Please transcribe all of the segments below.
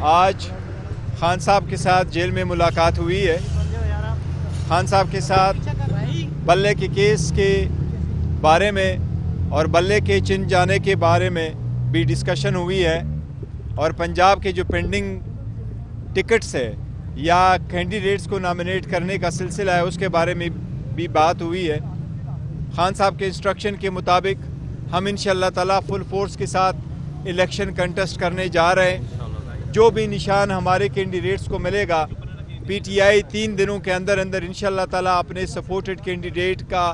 آج خان صاحب کے ساتھ جیل میں ملاقات ہوئی ہے. خان صاحب کے ساتھ بلے کے کیس کے بارے میں اور بلے کے چن جانے کے بارے میں بھی ڈسکشن ہوئی ہے, اور پنجاب کے جو پینڈنگ ٹکٹس ہے یا کینڈیڈیٹس کو نامینیٹ کرنے کا سلسلہ ہے اس کے بارے میں بھی بات ہوئی ہے. خان صاحب کے انسٹرکشن کے مطابق ہم انشاءاللہ تعالیٰ فل فورس کے ساتھ الیکشن کنٹیسٹ کرنے جا رہے ہیں. جو بھی نشان ہمارے کینڈیڈیٹس کو ملے گا, پی ٹی آئی 3 دنوں کے اندر انشاءاللہ تعالیٰ اپنے سپورٹڈ کینڈیڈیٹ کا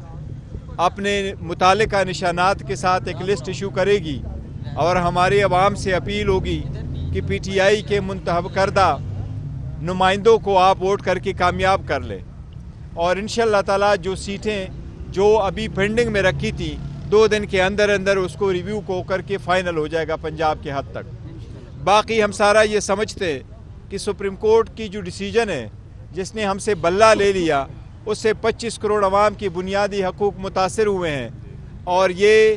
اپنے متعلقہ نشانات کے ساتھ ایک لسٹ ایشو کرے گی, اور ہماری عوام سے اپیل ہوگی کہ پی ٹی آئی کے منتخب کردہ نمائندوں کو آپ ووٹ کر کے کامیاب کر لیں, اور انشاءاللہ تعالیٰ جو سیٹیں جو ابھی پینڈنگ میں رکھی تھی 2 دن کے اندر اس کو ریویو کو کر کے فائنل ہو جائے گا پنجاب کے حد تک. باقی ہم سارا یہ سمجھتے کہ سپریم کورٹ کی جو ڈیسیجن ہے جس نے ہم سے بلہ لے لیا اس سے 25 کروڑ عوام کی بنیادی حقوق متاثر ہوئے ہیں, اور یہ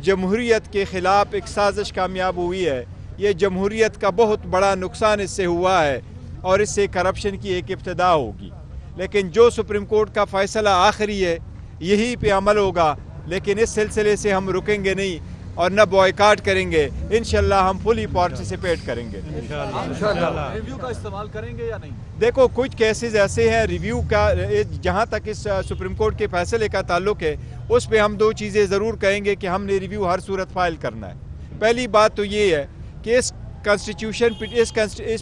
جمہوریت کے خلاف ایک سازش کامیاب ہوئی ہے. یہ جمہوریت کا بہت بڑا نقصان اس سے ہوا ہے, اور اس سے کرپشن کی ایک ابتدا ہوگی. لیکن جو سپریم کورٹ کا فیصلہ آخری ہے یہی پہ عمل ہوگا, لیکن اس سلسلے سے ہم رکیں گے نہیں اور نہ بوائیکاٹ کریں گے. انشاءاللہ ہم فلی پارٹیسپیٹ کریں گے. ریویو کا استعمال کریں گے یا نہیں؟ دیکھو کچھ کیسز ایسے ہیں ریویو کا, جہاں تک اس سپریم کورٹ کے فیصلے کا تعلق ہے اس پہ ہم 2 چیزیں ضرور کہیں گے کہ ہم نے ریویو ہر صورت فائل کرنا ہے. پہلی بات تو یہ ہے کہ اس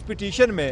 پٹیشن میں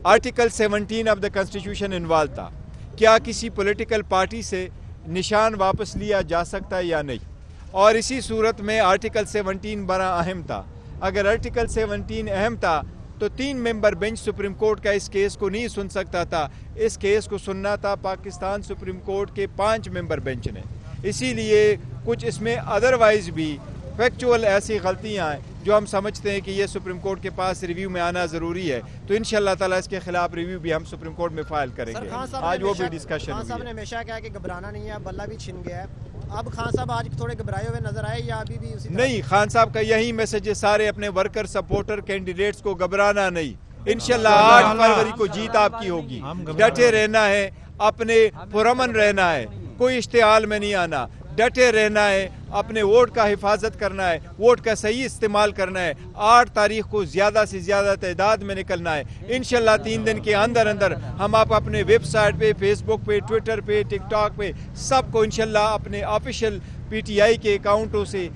article 17 of the constitution involve تھا. کیا کسی پولیٹیکل پارٹی سے نشان واپس لیا جا سکتا ہے یا نہیں, اور اسی صورت میں آرٹیکل 17 بڑا اہم تھا. اگر آرٹیکل 17 اہم تھا تو 3 ممبر بینچ سپریم کورٹ کا اس کیس کو نہیں سن سکتا تھا, اس کیس کو سننا تھا پاکستان سپریم کورٹ کے 5 ممبر بینچ نے. اسی لیے کچھ اس میں ادروائز بھی فیکچول ایسی غلطیاں ہیں جو ہم سمجھتے ہیں کہ یہ سپریم کورٹ کے پاس ریویو میں آنا ضروری ہے, تو انشاءاللہ تعالیٰ اس کے خلاف ریویو بھی ہم سپریم کورٹ میں فائل کریں گے. آج وہ بھی ڈسکشن خان صاحب نے ہمیشہ کہا کہ گھبرانا نہیں ہے, بلہ بھی چھن گیا ہے. اب خان صاحب آج تھوڑے گھبرائے ہوئے نظر آئے یا ابھی بھی اسی طرح؟ نہیں, خان صاحب کا یہی میسج ہے سارے اپنے ورکر سپورٹر کینڈیڈیٹس کو گھبرانا نہیں. انشاءاللہ 8 فروری کو جیت آپ کی ہوگی. ڈٹے رہنا ہے, اپنے پرامن رہنا ہے, کوئی اشتعال میں نہیں آنا, ڈٹے رہنا ہے, اپنے ووٹ کا حفاظت کرنا ہے, ووٹ کا صحیح استعمال کرنا ہے. 8 تاریخ کو زیادہ سے زیادہ تعداد میں نکلنا ہے. انشاءاللہ 3 دن کے اندر ہم آپ اپنے ویب سائٹ پہ, فیس بک پہ, ٹویٹر پہ, ٹک ٹاک پہ سب کو انشاءاللہ اپنے آفیشیل پی ٹی آئی کے اکاؤنٹوں سے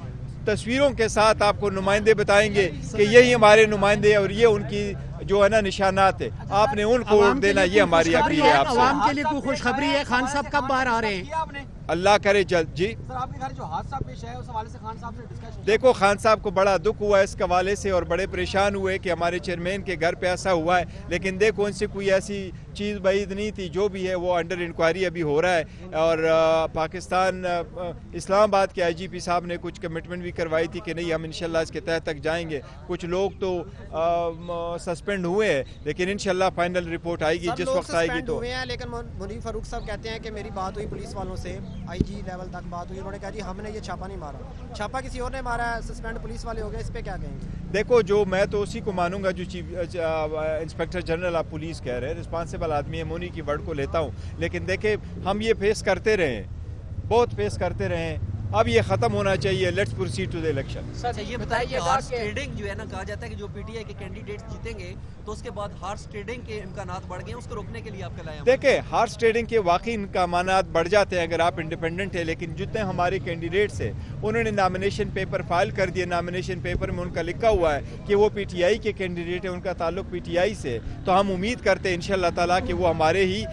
تصویروں کے ساتھ آپ کو نمائندے بتائیں گے کہ یہی ہمارے نمائندے اور یہ ان کی جو ہے نا نشانات ہے, آپ نے ان کو ووٹ دینا. یہ ہماری اپیل ہے آپ سے. عوام کے لیے کوئی خوشخبری ہے؟ خان صاحب کب باہر آ رہے ہیں؟ اللہ کرے جلد. جی سر, آپ کے گھر جو حادثہ پیش ہے اس حوالے سے خان صاحب سے ڈسکشن؟ دیکھو خان صاحب کو بڑا دکھ ہوا ہے اس حوالے سے, اور بڑے پریشان ہوئے کہ ہمارے چیئرمین کے گھر پہ ایسا ہوا ہے, لیکن دیکھو ان سے کوئی ایسی چیز بعید نہیں تھی. جو بھی ہے وہ انڈر انکوائری ابھی ہو رہا ہے, اور پاکستان اسلام آباد کے آئی جی پی صاحب نے کچھ کمٹمنٹ بھی کروائی تھی کہ نہیں ہم انشاءاللہ اس کے تحت تک جائیں گے. کچھ لوگ تو سسپینڈ ہوئے ہیں, لیکن انشاءاللہ فائنل رپورٹ آئے گی جس وقت آئے گی تو. لیکن منیر فاروق صاحب کہتے ہیں کہ میری بات ہوئی پولیس والوں سے, آئی جی لیول تک بات ہوئی, انہوں نے کہا جی ہم نے یہ چھاپا نہیں مارا, چھاپا کسی اور نے مارا ہے, سسپینڈ پولیس والے ہو گئے. اس پہ کیا کہیں گے؟ دیکھو جو میں تو اسی کو مانوں گا جو chief inspector general of police کہہ رہے ہیں, رسپانسبل آدمی ہے, مونی کی ورڈ کو لیتا ہوں. لیکن دیکھیں ہم یہ فیس کرتے رہے, بہت فیس کرتے رہے, اب یہ ختم ہونا چاہیے. Let's proceed to the election. Sir یہ بتائیے ہارس ٹریڈنگ جو ہے نا, کہا جاتا ہے کہ جو پی ٹی آئی کے کینڈیڈیٹس جیتیں گے تو اس کے بعد ہارس ٹریڈنگ کے امکانات بڑھ گئے ہیں, اس کو روکنے کے لیے آپ کیا لائیں؟ دیکھیں ہارس ٹریڈنگ کے واقعی امکانات بڑھ جاتے ہیں اگر آپ انڈیپینڈنٹ ہیں, لیکن جتنے ہمارے کینڈیڈیٹس ہیں انہوں نے نامینیشن پیپر فائل کر دیے. نامینیشن پیپر میں ان کا لکھا ہوا ہے کہ وہ پی ٹی آئی کے کینڈیڈیٹ ہیں, ان کا تعلق پی ٹی آئی سے. تو ہم امید کرتے ہیں انشاءاللہ تعالیٰ کہ وہ ہمارے ہی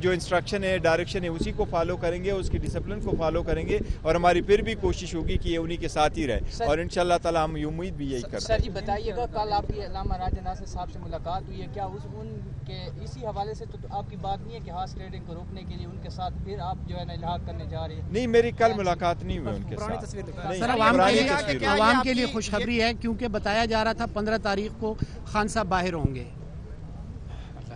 جو انسٹرکشن ہے, ڈائریکشن ہے, اسی کو فالو کریں گے, اس کی ڈسپلن کو فالو کریں گے, اور ہماری پھر بھی کوشش ہوگی کہ یہ انہی کے ساتھ ہی رہے, اور انشاءاللہ تعالیٰ ہم امید بھی یہی کرتے ہیں. سر جی بتائیے گا, کل آپ کی علامہ راجہ ناصر صاحب سے ملاقات ہوئی ہے, کیا ان کے اسی حوالے سے تو آپ کی بات نہیں ہے کہ ہارس ٹریڈنگ کو روکنے کے لیے ان کے ساتھ پھر آپ جو ہے نا الحاق کرنے جا رہے ہیں؟ نہیں, میری کل ملاقات نہیں ہوئی ان کے ساتھ. سر عوام کے لیے خوشخبری ہے کیونکہ بتایا جا رہا تھا 15 تاریخ کو خان صاحب باہر ہوں گے.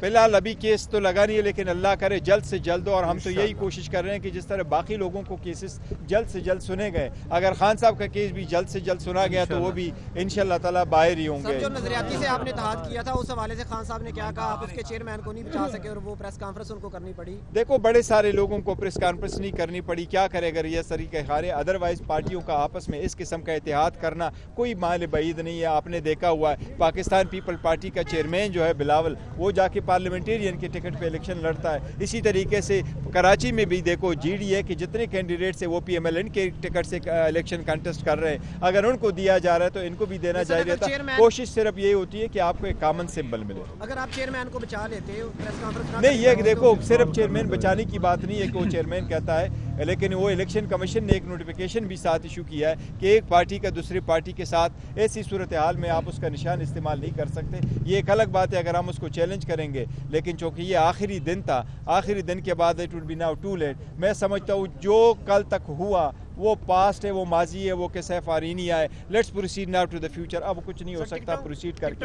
فی الحال ابھی کیس تو لگا نہیں ہے، لیکن اللہ کرے جلد سے جلد ہو، اور ہم تو یہی کوشش کر رہے ہیں کہ جس طرح باقی لوگوں کو کیسز جلد سے جلد سنے گئے، اگر خان صاحب کا کیس بھی جلد سے جلد سنا گیا تو وہ بھی انشاءاللہ تعالی باہر ہی ہوں گے۔ جو نظریاتی سے آپ نے اتحاد کیا تھا اس حوالے سے خان صاحب نے کیا کہا؟ آپ اس کے چیئرمین کو نہیں بچا سکے اور وہ پریس کانفرنس ان کو کرنی پڑی۔ دیکھو بڑے سارے لوگوں کو پریس کانفرنس نہیں کرنی پڑی، کیا کرے اگر یہ طریقہ کار ہے، ادروائز پارٹیوں کا آپس میں اس قسم کا اتحاد کرنا کوئی مال بعید نہیں ہے۔ آپ نے دیکھا ہوا ہے پاکستان پیپل پارٹی کا چیئرمین جو ہے بلاول، وہ جا کے پارلیمنٹیرین کے ٹکٹ پہ الیکشن لڑتا ہے۔ اسی طریقے سے کراچی میں بھی دیکھو جی ڈی اے کے جتنے کینڈیڈیٹس ہیں وہ پی ایم ایل این کے ٹکٹ سے الیکشن کنٹیسٹ کر رہے ہیں، اگر ان کو دیا جا رہا ہے تو ان کو بھی دینا چاہیے تھا۔ کوشش صرف یہی ہوتی ہے کہ آپ کو ایک کامن سمبل ملے۔ اگر آپ چیئرمین کو بچا لیتے پریس کانفرنس نہیں، یہ دیکھو صرف چیئرمین بچانے کی بات نہیں ہے کہ وہ چیئرمین کہتا ہے، لیکن وہ الیکشن کمیشن نے ایک نوٹیفیکیشن بھی ساتھ ایشو کیا ہے کہ ایک پارٹی کا دوسری پارٹی کے ساتھ ایسی صورتحال میں آپ اس کا نشان استعمال نہیں کر سکتے۔ یہ ایک الگ بات ہے اگر ہم اس کو چیلنج کریں گے، لیکن چونکہ یہ آخری دن تھا، آخری دن کے بعد it will be now too late. میں سمجھتا ہوں جو کل تک ہوا وہ پاسٹ ہے، وہ ماضی ہے، وہ قصہ فارینی ہے۔ Let's proceed now to the future. اب کچھ نہیں ہو سکتا، پروسیڈ کر کے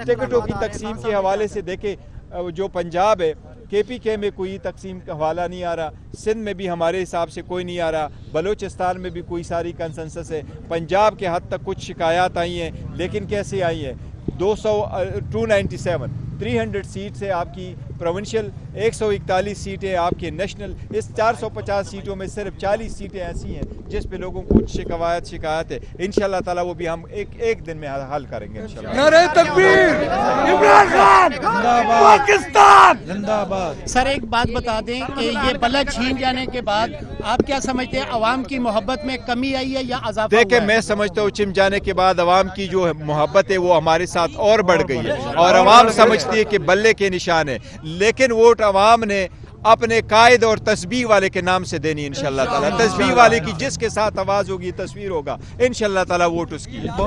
ٹکٹوں کی تقسیم کے حوالے سے دیکھیں، جو پنجاب ہے کے پی کے میں کوئی تقسیم کا حوالہ نہیں آ رہا، سندھ میں بھی ہمارے حساب سے کوئی نہیں آ رہا، بلوچستان میں بھی کوئی ساری کنسنسس ہے۔ پنجاب کے حد تک کچھ شکایات آئی ہیں، لیکن کیسے آئی ہیں؟ 297 300 سیٹ سے آپ کی پروونشل، 141 سیٹیں آپ کے نیشنل، اس 450 سیٹوں میں صرف 40 سیٹیں ایسی ہیں جس پہ لوگوں کو شکایت ہے۔ انشاءاللہ تعالی وہ بھی ہم ایک دن میں حل کریں گے انشاءاللہ۔ نعرہ تکبیر، عمران خان پاکستان زندہ باد۔ سر ایک بات بتا دیں کہ یہ بلد چھین جانے کے بعد آپ کیا سمجھتے ہیں، عوام کی محبت میں کمی آئی ہے یا اضافہ ہوا ہے؟ دیکھیں میں سمجھتا ہوں چھن جانے کے بعد عوام کی جو محبت ہے وہ ہمارے ساتھ اور بڑھ گئی ہے، اور عوام سمجھتی ہے کہ بلے کے نشان ہے، لیکن ووٹ عوام نے اپنے قائد اور تسبیح والے کے نام سے دینی انشاءاللہ تعالی۔ تسبیح والے کی جس کے ساتھ آواز ہوگی تصویر ہوگا، انشاءاللہ تعالی ووٹ اس کی ہے۔